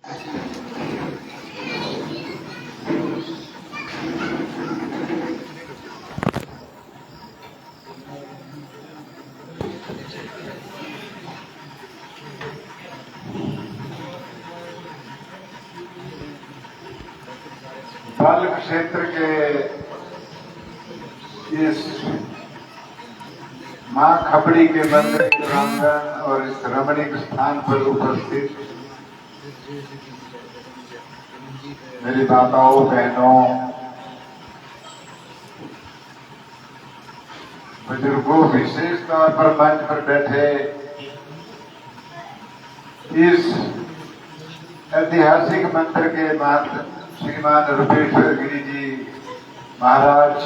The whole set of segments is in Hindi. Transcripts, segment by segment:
बाल क्षेत्र के इस मां खपड़ी के मंदिर प्रांगण और इस रमणीक स्थान पर उपस्थित मेरी माताओं, बहनों, बुजुर्गों, विशेष तौर पर मंच पर बैठे इस ऐतिहासिक मंदिर के महंत श्रीमान रूपेश्वर गिरी जी महाराज,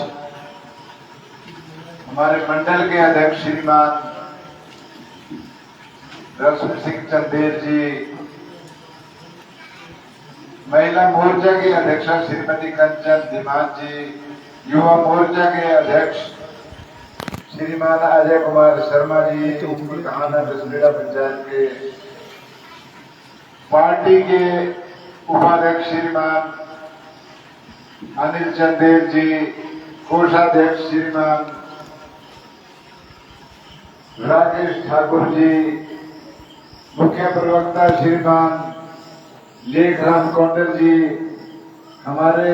हमारे मंडल के अध्यक्ष श्रीमान रश्मि सिंह चंदेल जी, महिला मोर्चा की अध्यक्षा श्रीमती कंचन धीमान जी, युवा मोर्चा के अध्यक्ष श्रीमान अजय कुमार शर्मा जी, कहाना बसलेड़ा पंचायत के पार्टी के उपाध्यक्ष श्रीमान अनिल चंदेल जी, कोषाध्यक्ष श्रीमान राकेश ठाकुर जी, मुख्य प्रवक्ता श्रीमान लेखराम कौंडल जी, हमारे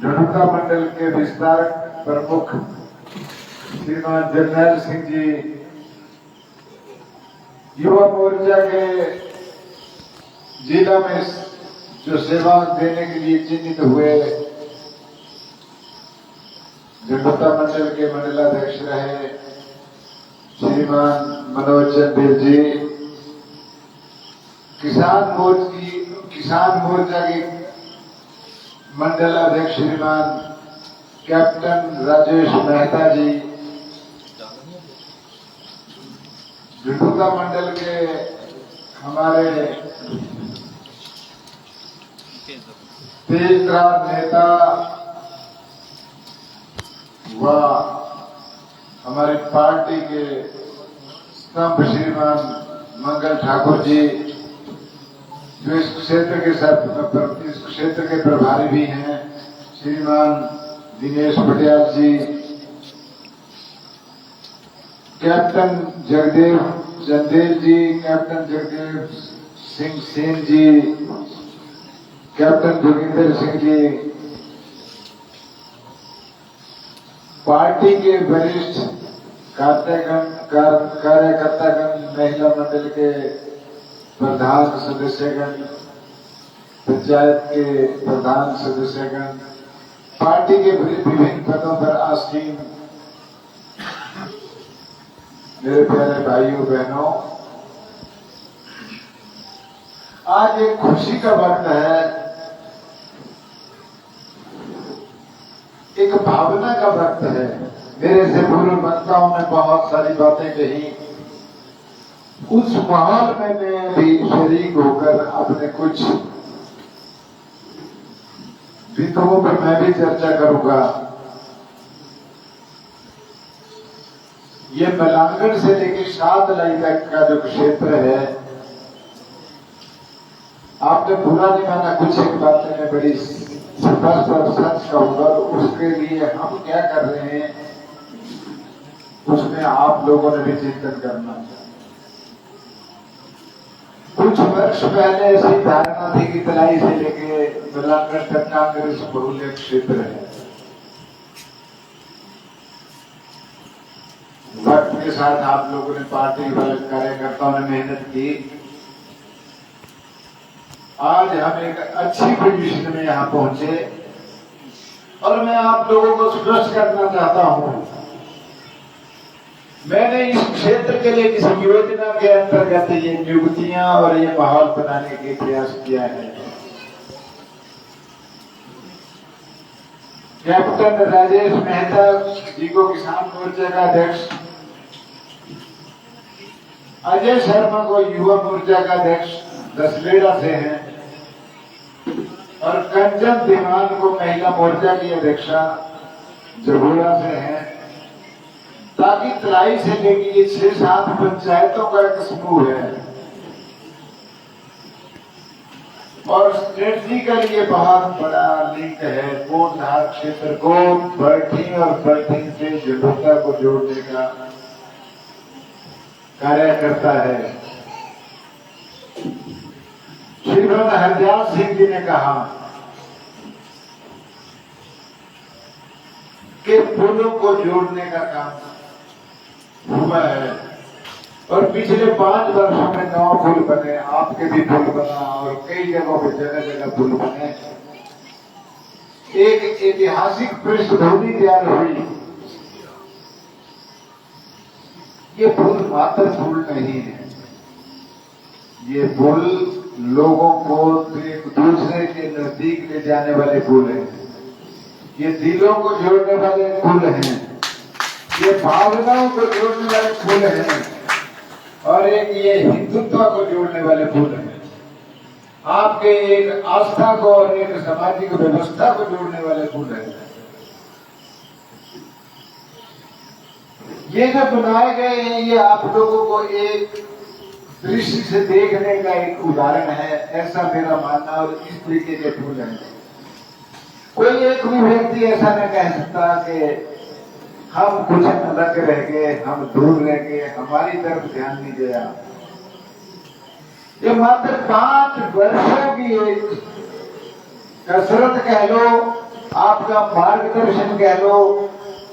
ढूंढुका मंडल के विस्तार प्रमुख श्रीमान जरनैल सिंह जी, युवा मोर्चा के जिला में जो सेवा देने के लिए चिन्हित हुए ढूंढुका मंडल के मंडलाध्यक्ष रहे श्रीमान मनोज चंदेल जी, किसान मोर्चा के मंडल अध्यक्ष श्रीमान कैप्टन राजेश मेहता जी, ढूंढुका मंडल के हमारे तेजराज नेता व हमारे पार्टी के स्तंभ श्रीमान मंगल ठाकुर जी, जो इस क्षेत्र के प्रभारी भी हैं, श्रीमान दिनेश पटियाल जी, कैप्टन जगदेव चंदेल जी, कैप्टन जगदेव सिंह सेन जी, कैप्टन जोगिंदर सिंह जी, पार्टी के वरिष्ठ कार्यकर्तागण, महिला मंडल के प्रधान सदस्यगण, पंचायत के प्रधान सदस्यगण, पार्टी के विभिन्न पदों पर आसीन मेरे प्यारे भाइयों बहनों, आज एक खुशी का वक्त है, एक भावना का वक्त है। मेरे से पूर्व वक्ताओं ने बहुत सारी बातें कही, उस माहौल में मैं भी शरीक होकर अपने कुछ बिंदुओं पर मैं भी चर्चा करूंगा। ये मलांगड़ से लेकर शादलाई तक का जो क्षेत्र है, आपने बुरा नहीं माना, कुछ एक बातें मैं बड़ी स्पष्ट और सच कहूंगा, उसके लिए हम क्या कर रहे हैं उसमें आप लोगों ने भी चिंतन करना चाहिए। कुछ वर्ष पहले ऐसी धारणा थी कि तलाई से लेके मलांगड़ तक कांग्रेस बहुल्य क्षेत्र है। वक्त के साथ आप लोगों ने, पार्टी वाले कार्यकर्ताओं ने मेहनत की, आज हम एक अच्छी पोजीशन में यहां पहुंचे और मैं आप लोगों को स्पष्ट करना चाहता हूं, मैंने इस क्षेत्र के लिए किसी योजना के अंतर्गत ये नियुक्तियां और ये माहौल बनाने के प्रयास किया है। कैप्टन राजेश मेहता जी को किसान मोर्चा का अध्यक्ष, अजय शर्मा को युवा मोर्चा का अध्यक्ष दसलेड़ा से हैं और कंचन धीमान को महिला मोर्चा की अध्यक्षा जबूरा से हैं, ताकि तलाई से लेकर ये 6-7 पंचायतों का एक समूह है। और स्ट्रेटजिकली ये बहुत बड़ा लिंक है। कोटधार क्षेत्र को बर्थिंग और बर्थिंग से झंडूता को जोड़ने का कार्य करता है। श्रीमान हरदयाल सिंह जी ने कहा कि पुलों को जोड़ने का काम हुआ है और पिछले 5 वर्षों में 9 पुल बने, आपके भी पुल बना और कई जगहों पे जगह जगह पुल बने। एक ऐतिहासिक पृष्ठभूमि तैयार हुई। ये पुल मात्र पुल नहीं है, ये पुल लोगों को एक दूसरे के नजदीक ले जाने वाले पुल हैं, ये दिलों को जोड़ने वाले पुल हैं, ये भावनाओं को जोड़ने वाले पुल हैं और एक ये हिंदुत्व को जोड़ने वाले पुल हैं। आपके एक आस्था को और एक सामाजिक व्यवस्था को जोड़ने वाले पुल हैं। ये जो बनाए गए हैं ये आप लोगों को एक दृष्टि से देखने का एक उदाहरण है, ऐसा मेरा मानना। और इस तरीके के पुल हैं। कोई एक भी व्यक्ति ऐसा न कह सकता कि हम कुछ अलग रह गए, हम दूर रह गए, हमारी तरफ ध्यान नहीं गया। ये मात्र 5 वर्षों की एक कसरत कह लो, आपका मार्गदर्शन कह लो,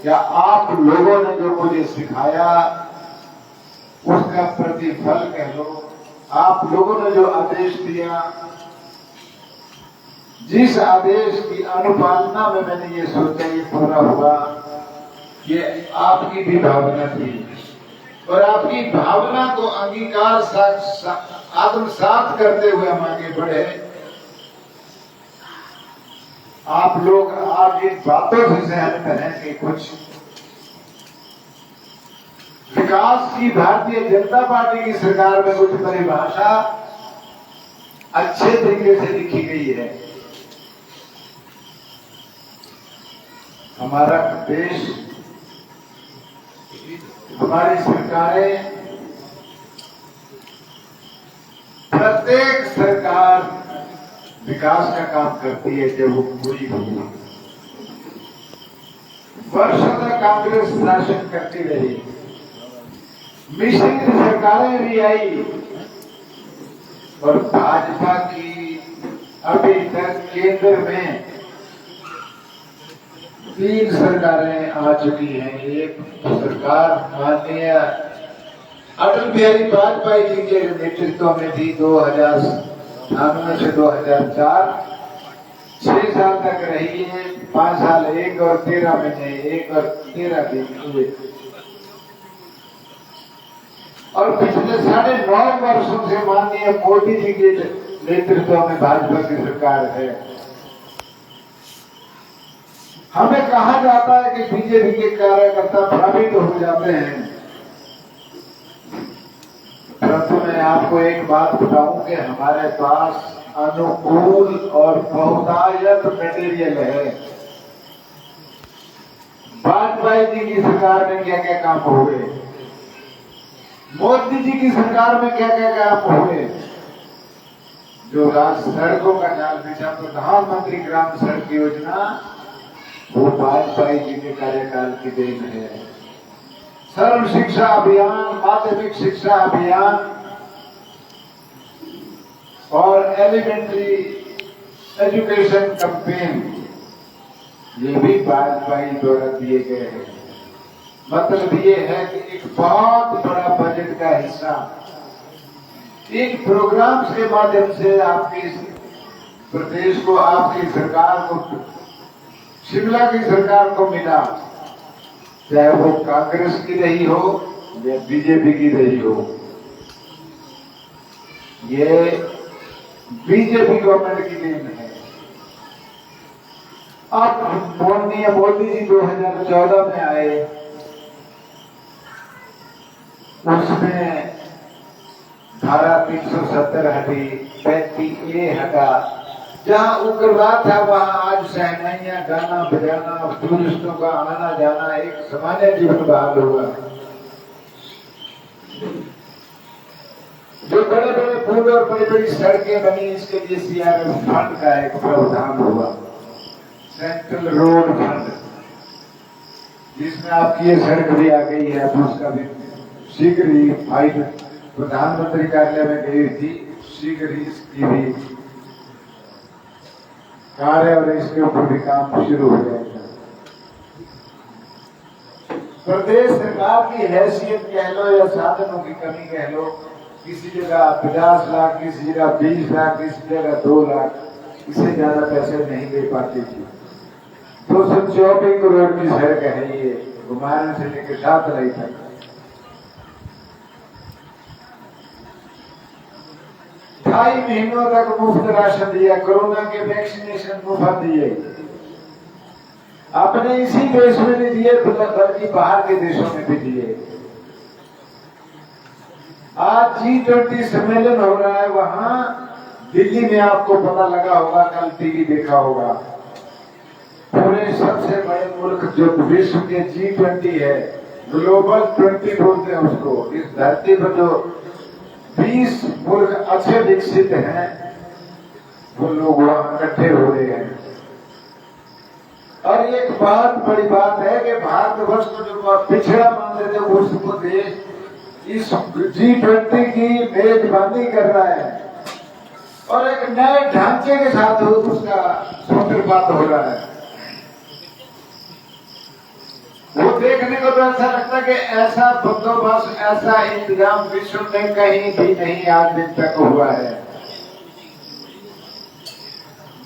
या आप लोगों ने जो मुझे सिखाया उसका प्रतिफल कह लो। आप लोगों ने जो आदेश दिया, जिस आदेश की अनुपालना में मैंने ये सोचा ये पूरा हुआ, ये आपकी भी भावना थी और आपकी भावना को अंगीकार आत्मसात करते हुए हम आगे बढ़े। आप लोग आज इन बातों से सहमत हैं कि कुछ विकास की भारतीय जनता पार्टी की सरकार में कुछ परिभाषा अच्छे तरीके से लिखी गई है। हमारा देश, हमारी सरकारें, प्रत्येक सरकार विकास का काम करती है जब वो पूरी होगी। वर्षों तक कांग्रेस शासन करती रही, मिश्रित सरकारें भी आई और भाजपा की अभी तक केंद्र में 3 सरकारें आ चुकी हैं। एक सरकार माननीय अटल बिहारी वाजपेयी जी के नेतृत्व में थी 2098 से 2004, 6 साल तक रही है। 5 साल 1 और 13 महीने, 1 और 13 दिन हुए। और पिछले 9.5 वर्षों से माननीय मोदी जी के नेतृत्व में भाजपा की सरकार है। हमें कहा जाता है कि बीजेपी के कार्यकर्ता भ्रमित हो जाते हैं, परंतु मैं आपको एक बात बताऊं कि हमारे पास अनुकूल और बहुतायत मटेरियल है। वाजपेयी जी की सरकार में क्या क्या काम हुए, मोदी जी की सरकार में क्या क्या काम हुए, जो सड़कों का जाल बिछा, प्रधानमंत्री ग्राम सड़क योजना, वो वाजपेयी जी के कार्यकाल की देन है। सर्व शिक्षा अभियान, माध्यमिक शिक्षा अभियान और एलिमेंट्री एजुकेशन कैंपेन, ये भी वाजपेयी द्वारा दिए गए हैं। मतलब ये है कि एक बहुत बड़ा बजट का हिस्सा इन प्रोग्राम्स के माध्यम से आपके प्रदेश को, आपकी सरकार को, शिमला की सरकार को मिला, चाहे वो कांग्रेस की रही हो या बीजेपी की रही हो। ये बीजेपी गवर्नमेंट की देन है। अब माननीय मोदी जी 2014 में आए, उसमें धारा 370 हटी, 35A हटा। जहां उग्रवाद था वहां आज शहनाइयां, गाना बजाना, टूरिस्टों का आना जाना, एक सामान्य जीवन बहाल हुआ। जो बड़े बड़े पुल और बड़ी बड़ी सड़कें बनी, इसके लिए सीआरएफ फंड का एक प्रावधान हुआ, सेंट्रल रोड फंड, जिसमें आपकी ये सड़क भी आ गई है। अब उसका भी शीघ्र ही फाइल प्रधानमंत्री कार्यालय में गई थी, शीघ्र ही इसकी भी कार्य और इसके ऊपर भी काम शुरू हो जाएगा। प्रदेश सरकार की हैसियत कह लो या साधनों की कमी कह लो, किसी जगह 50 लाख, किसी जगह 20 लाख, किसी जगह 2 लाख, इससे ज्यादा पैसे नहीं दे पाती थी। 224 करोड़ की सड़क है ये, घुमाने से लेकर सातलाई तक। ढाई महीनों तक मुफ्त राशन दिया, कोरोना के वैक्सीनेशन मुफ्त दिए, अपने इसी देश में नहीं दिए बल्कि बाहर के देशों में भी दिए। आज G20 सम्मेलन हो रहा है, वहां दिल्ली में आपको पता लगा होगा, कल टीवी देखा होगा, पूरे सबसे बड़े मुल्क जो विश्व के G20 है, ग्लोबल 20 बोलते हैं उसको, इस धरती पर जो 20 मुल्क अच्छे विकसित हैं, वो लोग वहां इकट्ठे हो रहे हैं। और एक बात बड़ी बात है कि भारतवर्ष को जो पिछड़ा मानते थे उसको देश इस G20 की मेजबानी कर रहा है और एक नए ढांचे के साथ उसका सूत्रपात हो रहा है। वो देखने को तो ऐसा लगता है कि ऐसा बंदोबस्त, ऐसा इंतजाम विश्व में कहीं भी नहीं आज दिन तक हुआ है।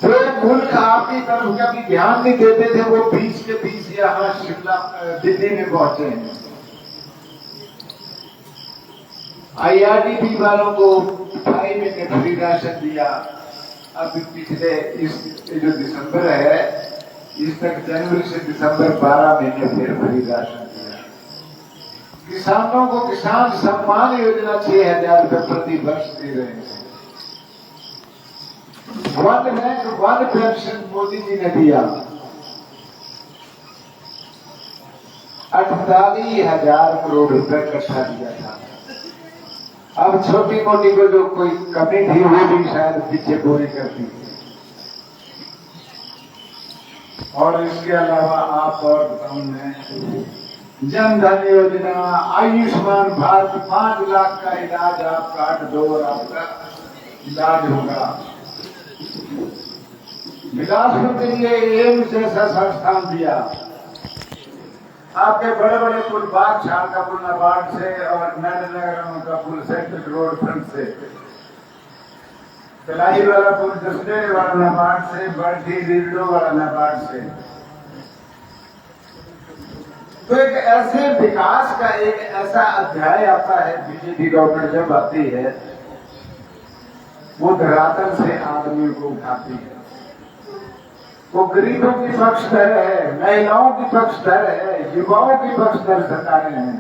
जो मुल्क आपकी तरफ कभी ध्यान नहीं देते थे, वो बीच के बीच यहाँ शिमला दिल्ली में पहुंचे हैं। IRDP वालों को 2.5 महीने फ्री राशन दिया। अब पिछले इस जो दिसंबर है, इस तक जनवरी से दिसंबर 12 महीने फिर फ्री राशन दिया। किसानों को किसान सम्मान योजना 6,000 रुपये प्रति वर्ष दे रहे हैं। One rank one pension Modi ji ने दिया, 48,000 करोड़ रुपए इकट्ठा दिया था। अब छोटी मोटी को जो कोई कमी थी वो भी शायद पीछे पूरी करती थी। और इसके अलावा आप और बताऊं मैं, जन धन योजना, आयुष्मान भारत, 5 लाख का इलाज आप काट दो और आपका इलाज होगा। बिलासपुर के लिए एम्स जैसा संस्थान दिया। आपके बड़े बड़े पुल, बागछाड़ का पुल नाबार्ड से और नगर का पुल सेंट्रल रोड फ्रंट से, तलाई वाला पुल जसडे वाला नाबार्ड से, बर्डी रीडो वाला नाबार्ड से। तो एक ऐसे विकास का एक ऐसा अध्याय आता है, बीजेपी गवर्नमेंट जब आती है वो धरातल से आदमी को उठाती है। वो गरीबों की पक्षधर है, महिलाओं की पक्षधर है, युवाओं की पक्षधर सरकारें हैं।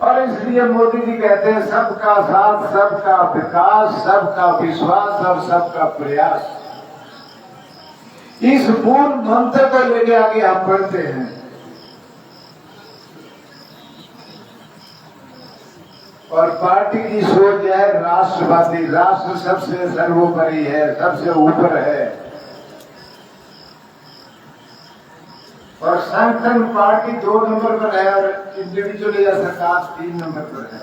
और इसलिए मोदी जी कहते हैं सबका साथ, सबका विकास, सबका विश्वास और सबका प्रयास। इस मूल मंत्र को लेके आगे हम बढ़ते हैं। और पार्टी की सोच है राष्ट्रवादी, राष्ट्र सबसे सर्वोपरि है, सबसे ऊपर है। और संगठन पार्टी 2 नंबर पर है और इंडिविजुअल या सरकार 3 नंबर पर है।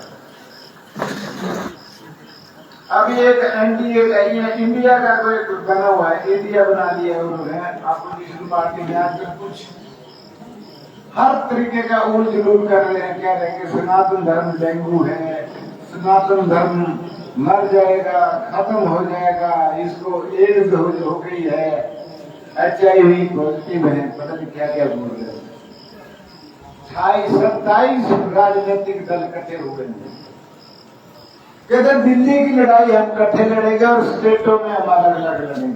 अभी एक एनडीए का, इंडिया का कोई बना हुआ है, इंडिया बना लिया उन्होंने। अपोजिशन पार्टी में आकर कुछ हर तरीके का उल जुलूल कर रहे हैं, कह रहे हैं कि सनातन धर्म डेंगू है, सनातन धर्म मर जाएगा, खत्म हो जाएगा, इसको एड्स हो गई है, HIV पॉजिटिव है, पता नहीं क्या क्या बोल रहे हैं। 27 राजनीतिक दल इकट्ठे हुए हैं, कहते दिल्ली की लड़ाई हम इकट्ठे लड़ेंगे और स्टेटों में हमारा लड़ेंगे।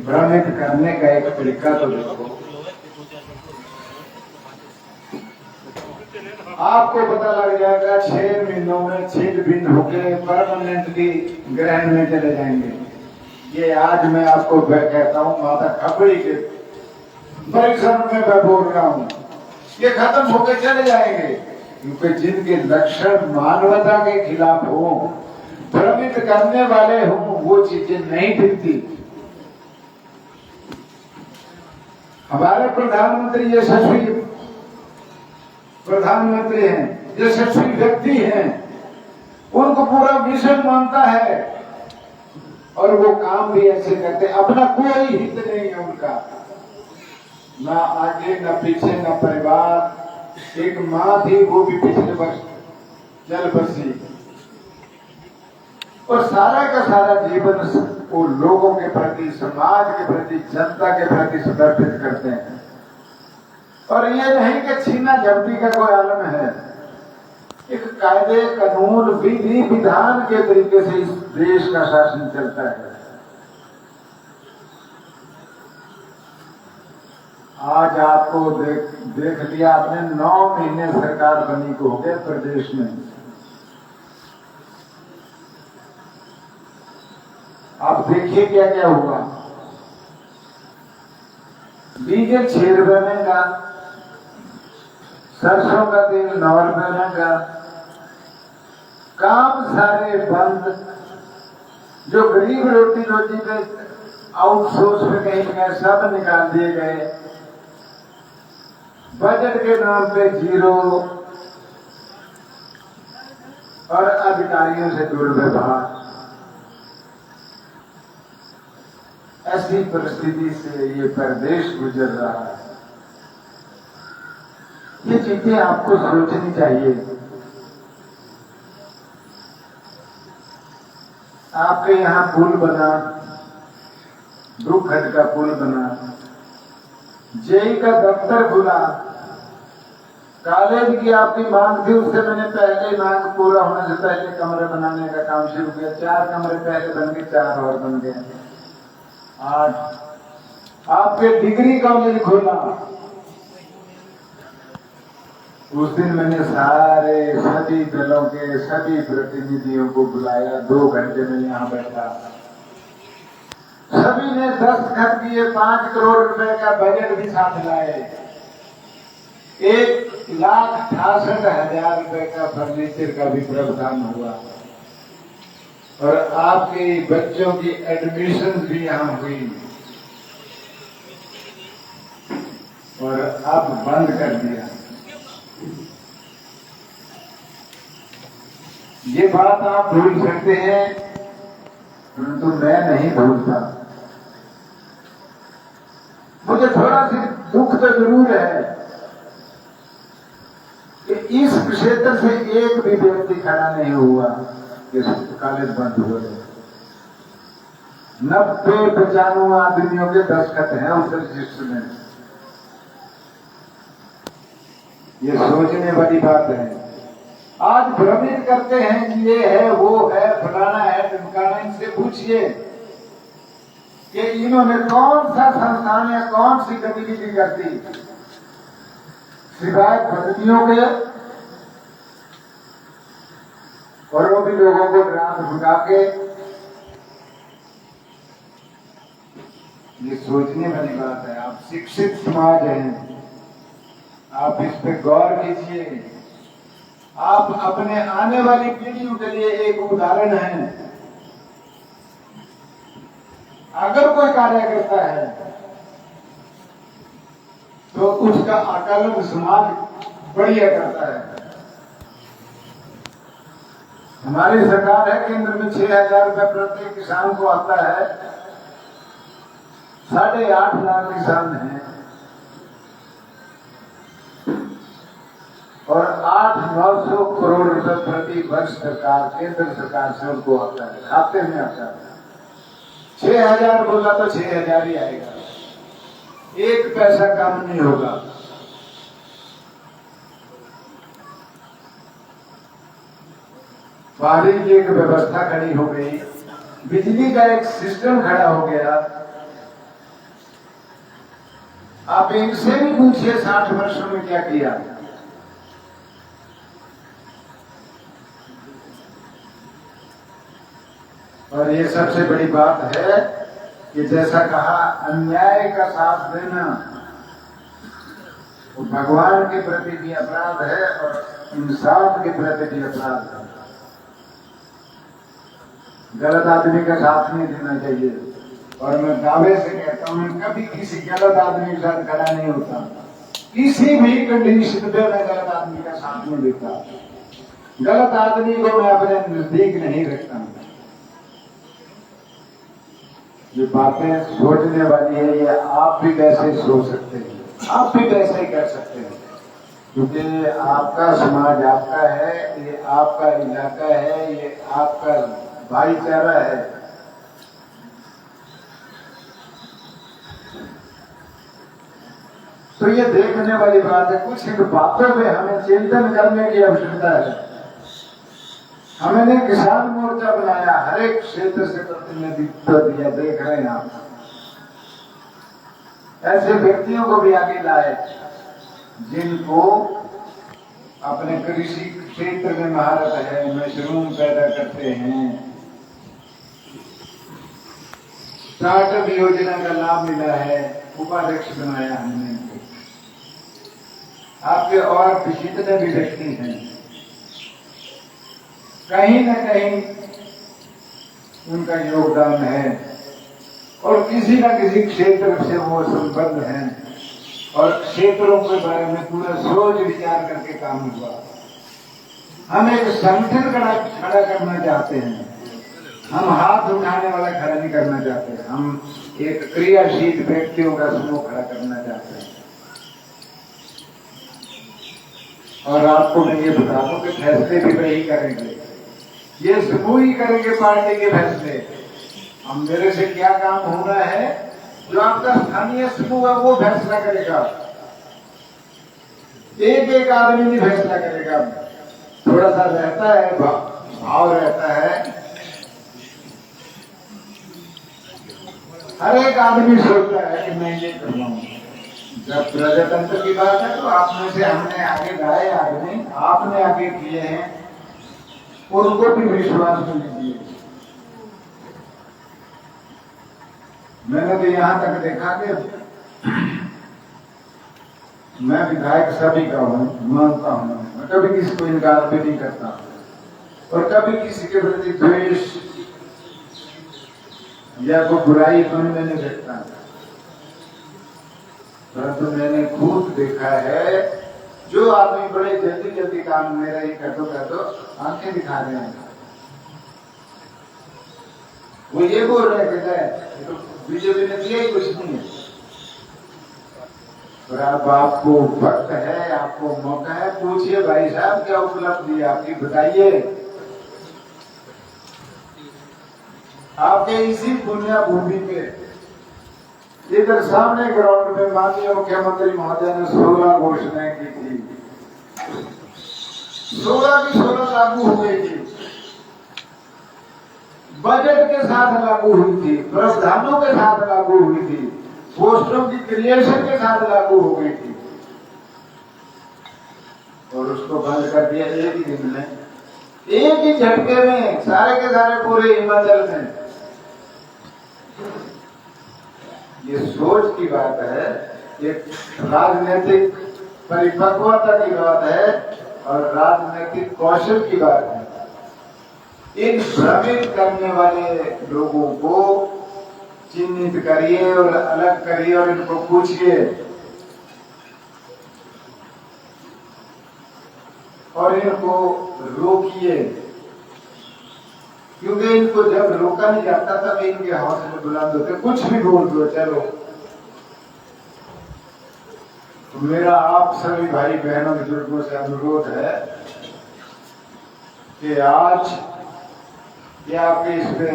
भ्रमित करने का एक तरीका तो देखो। आपको पता लग जाएगा 6 महीनों में छीन भिन्न होकर परमानेंटली ग्रहण में चले जाएंगे। ये आज मैं आपको कहता हूँ, माता खपड़ी के परिश्रम में मैं बोल रहा हूँ, ये खत्म होकर चले जाएंगे। क्योंकि जिनके लक्षण मानवता के खिलाफ हो, भ्रमित करने वाले हों, वो चीजें नहीं दिखती। हमारे प्रधानमंत्री यशस्वी प्रधानमंत्री हैं, यशस्वी व्यक्ति हैं, उनको पूरा मिशन मानता है और वो काम भी ऐसे करते, अपना कोई हित नहीं है उनका, ना आगे ना पीछे ना परिवार। एक माँ थी, वो भी पिछले वर्ष जल बसी, और सारा का सारा जीवन वो लोगों के प्रति, समाज के प्रति, जनता के प्रति समर्पित करते हैं। और ये नहीं कि छीना झपटी का कोई आलम है, एक कायदे कानून विधि विधान के तरीके से इस देश का शासन चलता है। आज आपको देख लिया आपने, 9 महीने सरकार बनी को हो गए प्रदेश में। आप देखिए क्या क्या हुआ। डीजल 6 रुपए महंगा, सरसों का तेल 9 रुपए महंगा, काम सारे बंद। जो गरीब रोटी रोटी पे आउटसोर्स पे कहीं गए, सब निकाल दिए गए। बजट के नाम पे 0 और अधिकारियों से दुर्व्यवहार। ऐसी परिस्थिति से ये प्रदेश गुजर रहा है। ये चीजें आपको सोचनी चाहिए। आपके यहाँ पुल बना, दुखद का पुल बना, जेई का दफ्तर खुला, कॉलेज की आपकी मांग थी, उससे मैंने पहले मांग पूरा होने से पहले कमरे बनाने का काम शुरू किया। 4 कमरे पहले बन गए, 4 और बन गए, 8। आपके डिग्री कॉलेज खोला, उस दिन मैंने सारे सभी दलों के सभी प्रतिनिधियों को बुलाया। 2 घंटे में यहाँ बैठा, सभी ने दस्तखत किए। 5 करोड़ रुपए का बजट भी साथ लाए। 1,68,000 रुपए का फर्नीचर का भी प्रावधान हुआ, और आपके बच्चों की एडमिशन भी यहाँ हुई, और अब बंद कर दिया। ये बात आप भूल सकते हैं, परंतु मैं नहीं भूलता। मुझे थोड़ा सी दुख तो जरूर है कि इस क्षेत्र से एक भी व्यक्ति खड़ा नहीं हुआ कि कॉलेज बंद हो गए। 90-95 आदमियों के दस्तखत हैं उस रजिस्टर में। ये सोचने वाली बात है। आज भ्रमित करते हैं कि ये है, वो है, फलाना है, ढिमकाना। इनसे पूछिए कि इन्होंने कौन सा संस्थान या कौन सी गतिविधि करती, सिवाय बदलियों के, और वो भी लोगों को डरा धमका के। ये सोचने वाली बात है। आप शिक्षित समाज हैं, आप इस पे गौर कीजिए। आप अपने आने वाली पीढ़ियों के लिए एक उदाहरण हैं। अगर कोई कार्य करता है तो उसका आकलन समाज बढ़िया करता है। हमारी सरकार है, केंद्र में 6,000 रुपए प्रत्येक किसान को आता है। 8.5 लाख किसान हैं, और 800-900 करोड़ रुपए प्रति वर्ष सरकार, केंद्र सरकार से उनको आता है, खाते में आता है। 6,000 बोला तो 6,000 ही आएगा, 1 पैसा कम नहीं होगा। पानी की एक व्यवस्था खड़ी हो गई, बिजली का एक सिस्टम खड़ा हो गया। आप इनसे भी पूछिए 60 वर्षों में क्या किया। और ये सबसे बड़ी बात है कि जैसा कहा, अन्याय का साथ देना वो भगवान के प्रति भी अपराध है और इंसान के प्रति भी अपराध है। गलत आदमी का साथ नहीं देना चाहिए। और मैं दावे से कहता हूं, मैं कभी किसी गलत आदमी के साथ खड़ा नहीं होता। किसी भी कंडीशन पे मैं गलत आदमी का साथ नहीं देता। गलत आदमी को मैं अपने नजदीक नहीं रखता। ये बातें सोचने वाली है, ये आप भी वैसे सोच सकते हैं, आप भी वैसे ही कर सकते हैं, क्योंकि आपका समाज आपका है, ये आपका इलाका है, ये आपका भाईचारा है। तो ये देखने वाली बात है। कुछ इन बातों पे हमें चिंतन करने की आवश्यकता है। हमने किसान मोर्चा बनाया, हर एक क्षेत्र से प्रतिनिधित्व दिया, देख रहे हैं आप। ऐसे व्यक्तियों को भी आगे लाए जिनको अपने कृषि क्षेत्र में महारत है, मशरूम पैदा करते हैं, स्टार्टअप योजना का लाभ मिला है, उपाध्यक्ष बनाया हमने। आपके और भी जितने भी व्यक्ति हैं, कहीं न कहीं उनका योगदान है और किसी न किसी क्षेत्र से वो संबद्ध हैं और क्षेत्रों के बारे में पूरा सोच विचार करके काम हुआ। हम एक संगठन खड़ा करना चाहते हैं। हम हाथ उठाने वाला खड़ा नहीं करना चाहते। हम एक क्रियाशील व्यक्तियों का समूह खड़ा करना चाहते हैं। और आपको मैं ये बता दूं कि फैसले भी वही करेंगे, ये समूह ही करेंगे पार्टी के फैसले। हम मेरे से क्या काम होना है, जो आपका स्थानीय समूह है वो फैसला करेगा। एक एक आदमी नहीं फैसला करेगा। थोड़ा सा रहता है, भाव रहता है, हर एक आदमी सोचता है कि मैं ये कर रहा हूं। जब प्रजातंत्र की बात है तो आप में से हमने आगे लाए आदमी, आपने आगे किए हैं, उनको भी विश्वास में लीजिए। मैंने तो यहां तक देखा कि मैं विधायक सभी का हूं, मानता हूं, मैं कभी किसी को इनकार भी नहीं करता और कभी किसी के प्रति द्वेष या कोई बुराई मन में नहीं रखता। परंतु मैंने खुद देखा है, जो आदमी बड़े जल्दी जल्दी काम मेरा ही कर दो आंखें दिखा रहे हैं, वो ये बोल रहे हैं कि बीजेपी ने दिया ही कुछ नहीं है। और अब आपको वक्त है, आपको मौका है, पूछिए भाई साहब क्या उपलब्धि है आपकी, बताइए। आपके इसी पुण्य भूमि पे इधर सामने ग्राउंड में माननीय मुख्यमंत्री महोदय ने 16 घोषणाएं की थी। 16 की 16 लागू हो गई थी, बजट के साथ लागू हुई थी, प्रावधानों के साथ लागू हुई थी, पोस्टों की क्रिएशन के साथ लागू हो गई थी और उसको बंद कर दिया एक ही दिन में, एक ही झटके में, सारे के सारे पूरे हिमाचल में। ये सोच की बात है, एक राजनीतिक परिपक्वता की बात है और राजनीतिक कौशल की बात है। इन भ्रमित करने वाले लोगों को चिन्हित करिए और अलग करिए और इनको पूछिए और इनको रोकिए, क्योंकि इनको जब रोका नहीं जाता तब इनके हौसले बुलंद होते, कुछ भी बोल दो चलो। तो मेरा आप सभी भाई बहनों बुजुर्गों से अनुरोध है कि आज ये आपके इस पे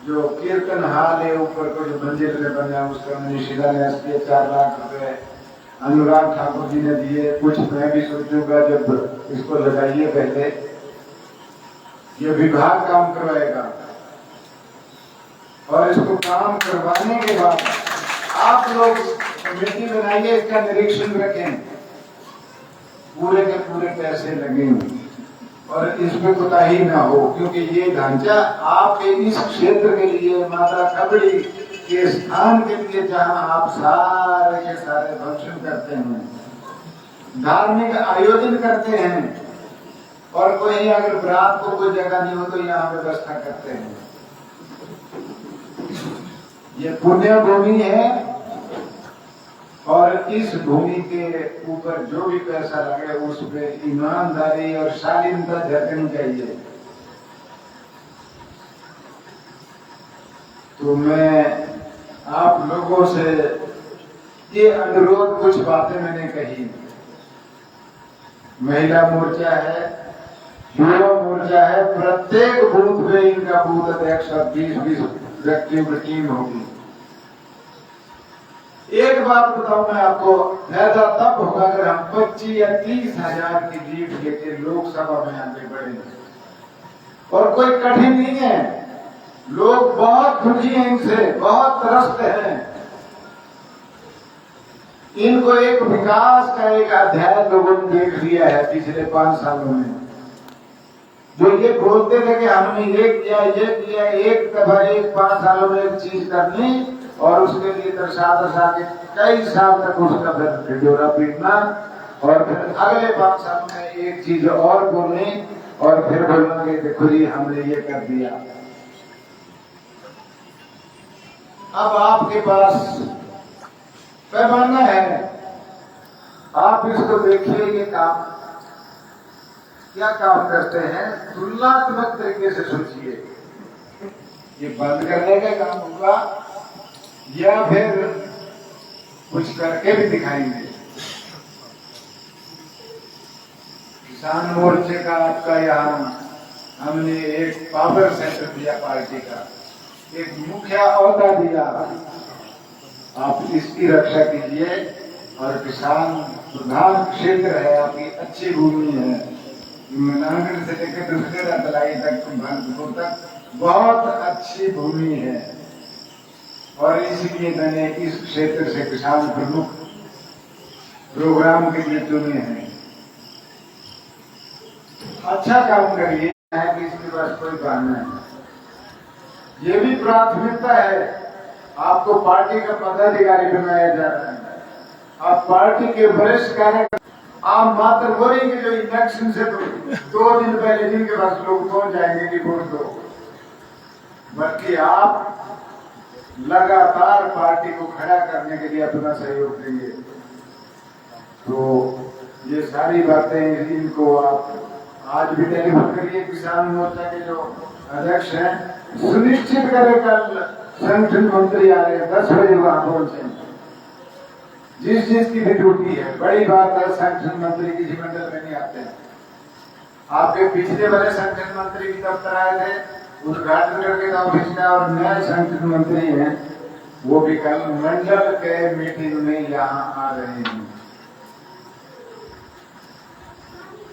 जो कीर्तन हाल है, ऊपर को जो मंदिर में बना उसका मैंने शिलान्यास किया, 4 लाख रुपए अनुराग ठाकुर जी ने दिए। कुछ मैं भी सोचूंगा जब इसको लगाइए, पहले ये विभाग काम करवाएगा और इसको काम करवाने के बाद आप लोग कमेटी बनाइए, इसका निरीक्षण रखें, पूरे के पूरे पैसे लगेंगे और इसमें कोताही ना हो, क्योंकि ये ढांचा आपके इस क्षेत्र के लिए, माता खबड़ी के स्थान के लिए, जहां आप सारे के सारे फंक्शन करते हैं, धार्मिक आयोजन करते हैं, और कोई अगर रात को कोई जगह नहीं हो तो यहाँ व्यवस्था करते हैं। ये पुण्य भूमि है, और इस भूमि के ऊपर जो भी पैसा लगे उस पे ईमानदारी और शालीनता झलकनी चाहिए। तो मैं आप लोगों से ये अनुरोध, कुछ बातें मैंने कही। महिला मोर्चा है, युवा मोर्चा है, प्रत्येक बूथ में इनका बूथ अध्यक्ष और 20-20 व्यक्तियों की टीम होगी। एक बात बताऊं मैं आपको, फायदा तब होगा अगर हम 25 या 30 हजार की लीड लेके लोकसभा में आगे बढ़ेंगे। और कोई कठिन नहीं है, लोग बहुत दुखी हैं इनसे, बहुत त्रस्त हैं। इनको एक विकास का एक अध्याय लोगों ने देख लिया है पिछले 5 सालों में। जो ये बोलते थे कि हमने ये किया, एक दफा 5 सालों में एक चीज करनी, और उसके लिए दर्शा के कई साल तक उसका फिर ढिढोरा पीटना, और फिर अगले 5 सालों में एक चीज और बोलनी, और फिर बोलना कि देखो जी हमने ये कर दिया। अब आपके पास पैमाना है, आप इसको देखिए, ये काम क्या काम करते हैं, तुलनात्मक तरीके से सोचिए। ये बंद करने का काम होगा या फिर कुछ करके भी दिखाएंगे। किसान मोर्चे का आपका यहाँ हमने एक पावर सेंटर दिया, पार्टी का एक मुखिया ओहदा दिया। आप इसकी रक्षा कीजिए, और किसान प्रधान क्षेत्र है, आपकी अच्छी भूमि है, नांगल से लेकर दूसरे तलाई तक, भरतपुर तक बहुत अच्छी भूमि है, और इसलिए मैंने इस क्षेत्र से किसान प्रमुख प्रोग्राम के लिए चुने हैं। अच्छा काम करिए, कि इसके पास कोई बहाना है। ये भी प्राथमिकता है, आपको पार्टी का पदाधिकारी बनाया जा रहा है, आप पार्टी के वरिष्ठ कार्यकर्ता। आप मात्र बोलेंगे जो इलेक्शन से 2 दिन पहले जिनके पास लोग पहुंच जाएंगे कि वोट दो, बल्कि आप लगातार पार्टी को खड़ा करने के लिए अपना सहयोग देंगे। तो ये सारी बातें इनको आप आज भी टेलीफोन करिए। किसान मोर्चा के जो अध्यक्ष हैं, सुनिश्चित करें कल संगठन मंत्री आ रहे हैं, 10 बजे वहां पहुंचे। जिस चीज की भी ड्यूटी है, बड़ी बात है, संगठन मंत्री किसी मंडल में नहीं आते। आपके पिछले वाले संगठन मंत्री भी दफ्तर आए थे, उद्घाटन करके ऑफिस का, और नए संगठन मंत्री हैं वो भी कल मंडल के मीटिंग में यहाँ आ रहे हैं।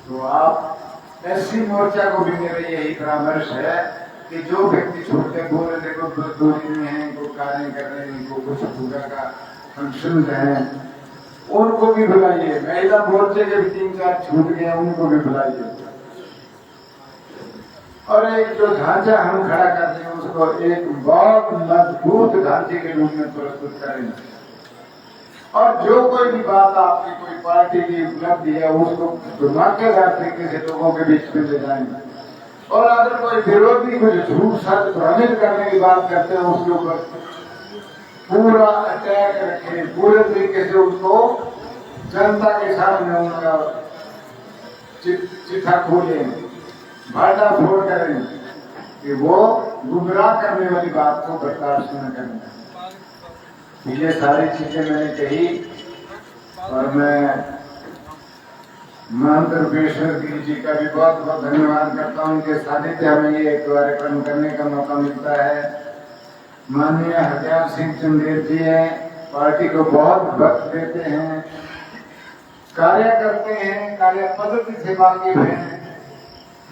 तो आप एससी मोर्चा को भी मेरा यही परामर्श है कि जो व्यक्ति छोटे बोल रहे को दूरी में है, इनको कार्य कर रहे हैं, इनको कुछ पूजा का फंक्शन है, उनको भी बुलाइए। महिला मोर्चे के भी 3-4 छूट गए, उनको भी बुलाइए। और एक जो ढांचा हम खड़ा करते हैं उसको एक बहुत मजबूत ढांचे के रूप में प्रस्तुत करेंगे। और जो कोई भी बात आपकी कोई पार्टी की उपलब्धि है उसको धमाकेदार तरीके से लोगों के बीच में ले जाएंगे। और अगर कोई विरोधी कुछ झूठ सच भ्रमित करने की बात करते हैं उसके ऊपर पूरा अटैक रखें, पूरे तरीके से उसको जनता के सामने उनका चिट्ठा खोलें, भाटा फोड़ करें कि वो गुमराह करने वाली बात को बर्दाश्त न करें। ये सारी चीजें मैंने कही, और मैं महंत रूपेश्वर गिरी जी का भी बहुत बहुत धन्यवाद करता हूँ। उनके सानिध्य में ये कार्यक्रम करने का मौका मिलता है। माननीय हरदयाल सिंह चंदेल जी हैं, पार्टी को बहुत वक्त देते हैं, कार्य करते हैं, कार्य पद्धति से वाकिफ हैं,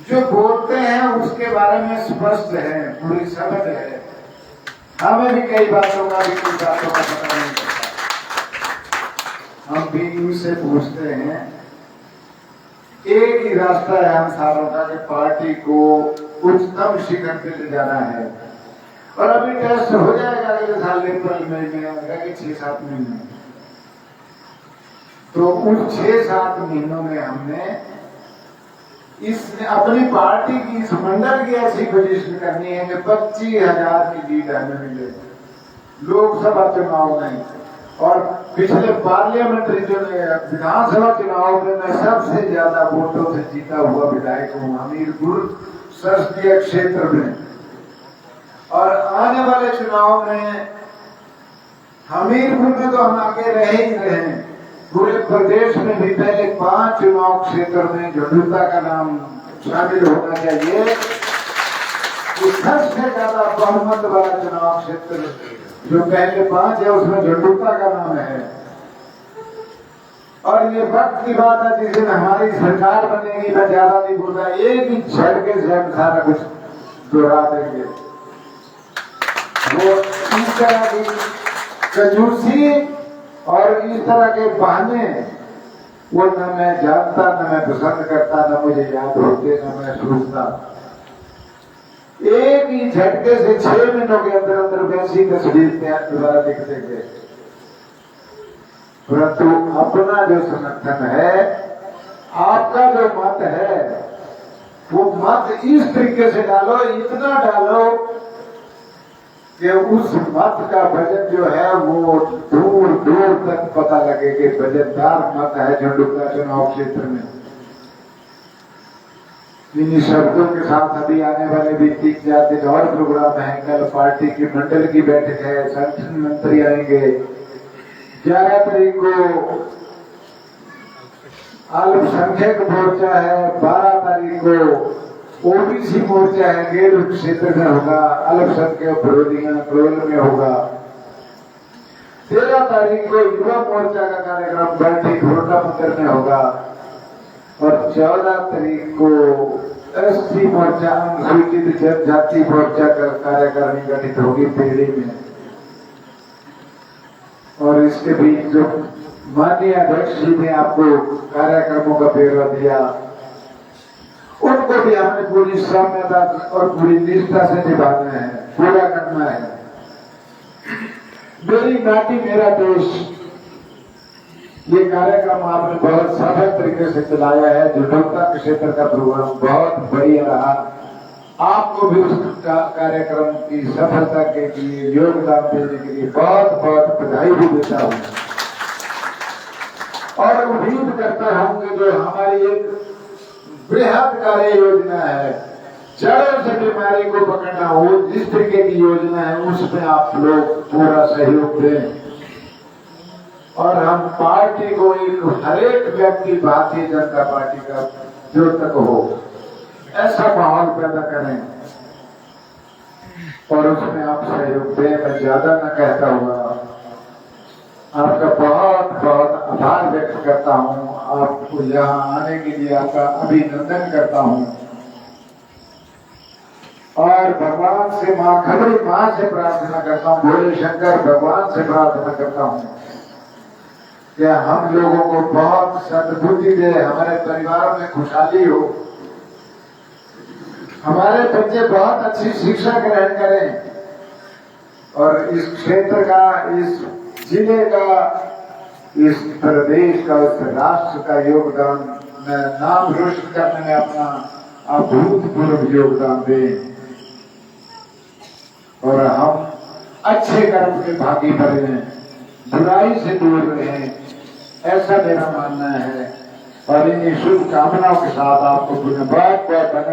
जो बोलते हैं उसके बारे में स्पष्ट है, पूरी समझ है। हमें भी कई बातों का पता नहीं चलता। हम भी इनसे पूछते हैं। एक ही रास्ता है हम सारों का कि पार्टी को उच्चतम शिखर पे ले जाना है, और अभी टेस्ट हो जाएगा अगले साल अप्रैल में, 6-7 महीने। तो उस 6-7 महीनों में हमने इस अपनी पार्टी की इस मंडल की ऐसी पोजीशन करनी है कि 25,000 की लीड हमें मिले लोकसभा चुनाव में, और पिछले पार्लियामेंट्री जो विधानसभा चुनाव में मैं सबसे ज्यादा वोटों से जीता हुआ विधायक हूँ हमीरपुर संसदीय क्षेत्र में। और आने वाले चुनाव में हमीरपुर में तो हम आगे रह ही रहे हैं, पूरे प्रदेश में भी पहले 5 चुनाव क्षेत्र में झंडूता का नाम शामिल होना चाहिए। सबसे ज्यादा बहुमत वाला चुनाव क्षेत्र जो पहले 5 है उसमें झंडूता का नाम है। और ये वक्त की बात है जिस दिन हमारी सरकार बनेगी, मैं ज्यादा नहीं बोल रहा, एक ही झटके से हम सारा कुछ दोहरा देंगे। वो इस तरह की कंजूसी और इस तरह के बहाने वो न मैं जानता, न मैं पसंद करता, न मुझे याद होते, न मैं सोचता। एक ही झटके से 6 महीनों के अंदर अंदर वैसी तस्वीर तैयार दोबारा लिख देंगे। परंतु अपना जो समर्थन है, आपका जो मत है, वो मत इस तरीके से डालो, इतना डालो कि उस मत का बजट जो है वो दूर दूर तक पता लगे कि बजटदार मत है झंडूता चुनाव क्षेत्र में। इन शब्दों के साथ अभी आने वाले भी 3-4 दिन और प्रोग्राम है। कल पार्टी की मंडल की बैठक है, संगठन मंत्री आएंगे। 11 तारीख को अल्पसंख्यक मोर्चा है, 12 तारीख को ओबीसी मोर्चा है, गेल क्षेत्र में होगा, अल्पसंख्यक क्रोल में होगा। 13 तारीख को युवा मोर्चा का कार्यक्रम बल्टी घोटा मंदिर में होगा, और 14 तारीख को एससी मोर्चा अनुसूचित जनजाति मोर्चा का कार्यकारिणी गठित होगी पीढ़ी में। और इसके बीच जो माननीय अध्यक्ष जी ने आपको कार्यक्रमों का ब्यौरा दिया, उनको भी हमें पूरी साम्यता और पूरी निष्ठा से निभाना है, पूरा करना है। मेरी माटी मेरा देश, ये कार्यक्रम आपने बहुत सफल तरीके से चलाया है। झंडूता क्षेत्र का प्रोग्राम बहुत बढ़िया रहा। आपको भी उस कार्यक्रम की सफलता के लिए योगदान देने के लिए बहुत बहुत बधाई भी देता हूँ, और उम्मीद करता हूँ कि जो हमारी एक बृहद कार्य योजना है, जड़ों से बीमारी को पकड़ना हो, जिस तरीके की योजना है उसमें आप लोग पूरा सहयोग दें, और हम पार्टी को एक हरेक व्यक्ति भारतीय जनता पार्टी का जो तक हो ऐसा माहौल पैदा करें, और उसमें आप सहयोग दें। मैं ज्यादा न कहता हुआ आपका बहुत बहुत आभार व्यक्त करता हूँ। आपको यहाँ आने के लिए आपका अभिनंदन करता हूँ, और भगवान से माँ खबरी माँ से प्रार्थना करता हूँ, भोले शंकर भगवान से प्रार्थना करता हूँ कि हम लोगों को बहुत सद्बुद्धि दे, हमारे परिवारों में खुशहाली हो, हमारे बच्चे बहुत अच्छी शिक्षा ग्रहण करें, और इस क्षेत्र का, इस जिले का, इस प्रदेश का, इस राष्ट्र का योगदान नाम रोशन करने में अपना अभूतपूर्व योगदान दें, और हम अच्छे कर्म के भागी बने, बुराई से दूर रहें, ऐसा मेरा मानना है। और इन शुभकामनाओं के साथ आपको बहुत बहुत धन्यवाद।